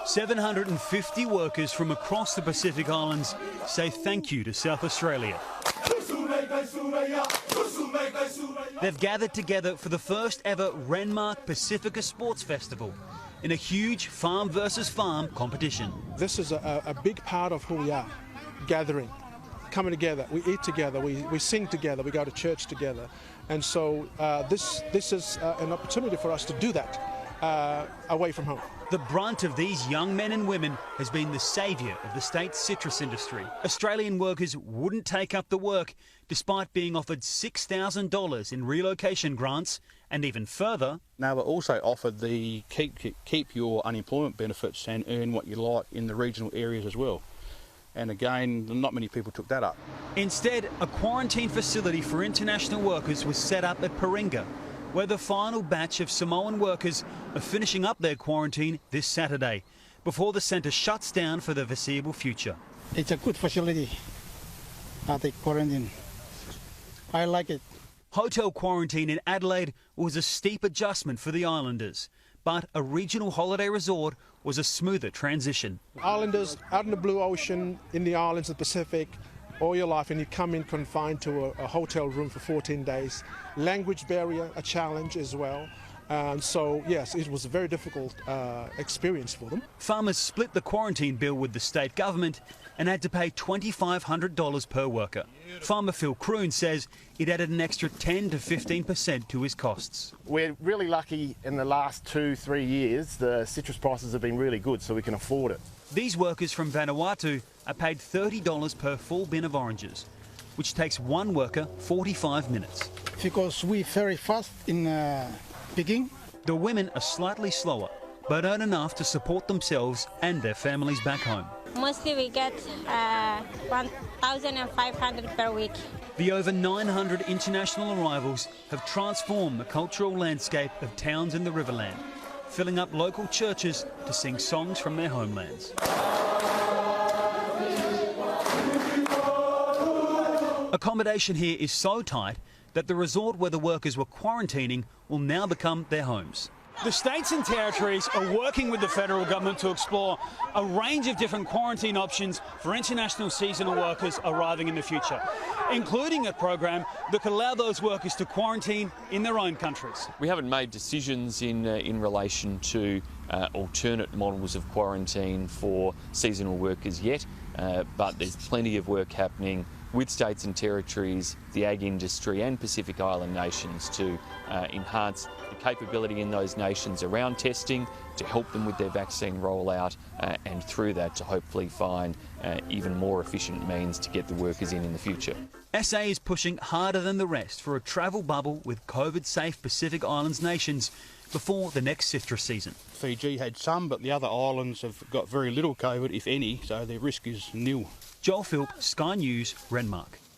750 workers from across the Pacific Islands say thank you to South Australia. They've gathered together for the first ever Renmark Pacifica Sports Festival in a huge farm versus farm competition. This is a big part of who we are, gathering, coming together. We eat together, we sing together, we go to church together. And so this is an opportunity for us to do that away from home. The brunt of these young men and women has been the saviour of the state's citrus industry. Australian workers wouldn't take up the work despite being offered $6,000 in relocation grants, and even further. Now we're also offered the keep your unemployment benefits and earn what you like in the regional areas as well. And again, not many people took that up. Instead, a quarantine facility for international workers was set up at Paringa, where the final batch of Samoan workers are finishing up their quarantine this Saturday, before the centre shuts down for the foreseeable future. It's a good facility, the quarantine. I like it. Hotel quarantine in Adelaide was a steep adjustment for the islanders, but a regional holiday resort was a smoother transition. Islanders out in the blue ocean, in the islands, the Pacific, all your life, and you come in confined to a hotel room for 14 days. Language barrier, a challenge as well. So, yes, it was a very difficult experience for them. Farmers split the quarantine bill with the state government and had to pay $2,500 per worker. Farmer Phil Croon says it added an extra 10 to 15% to his costs. We're really lucky in the last 2-3 years. The citrus prices have been really good, so we can afford it. These workers from Vanuatu are paid $30 per full bin of oranges, which takes one worker 45 minutes. Because we're very fast in picking. The women are slightly slower, but earn enough to support themselves and their families back home. Mostly we get 1,500 per week. The over 900 international arrivals have transformed the cultural landscape of towns in the Riverland, filling up local churches to sing songs from their homelands. Accommodation here is so tight that the resort where the workers were quarantining will now become their homes. The states and territories are working with the federal government to explore a range of different quarantine options for international seasonal workers arriving in the future, including a program that could allow those workers to quarantine in their own countries. We haven't made decisions in relation to alternate models of quarantine for seasonal workers yet, but there's plenty of work happening with states and territories, the ag industry and Pacific Island nations to enhance the capability in those nations around testing, to help them with their vaccine rollout, and through that to hopefully find even more efficient means to get the workers in the future. SA is pushing harder than the rest for a travel bubble with COVID-safe Pacific Islands nations before the next citrus season. Fiji had some, but the other islands have got very little COVID, if any, so their risk is nil. Joel Philp, Sky News, Renmark.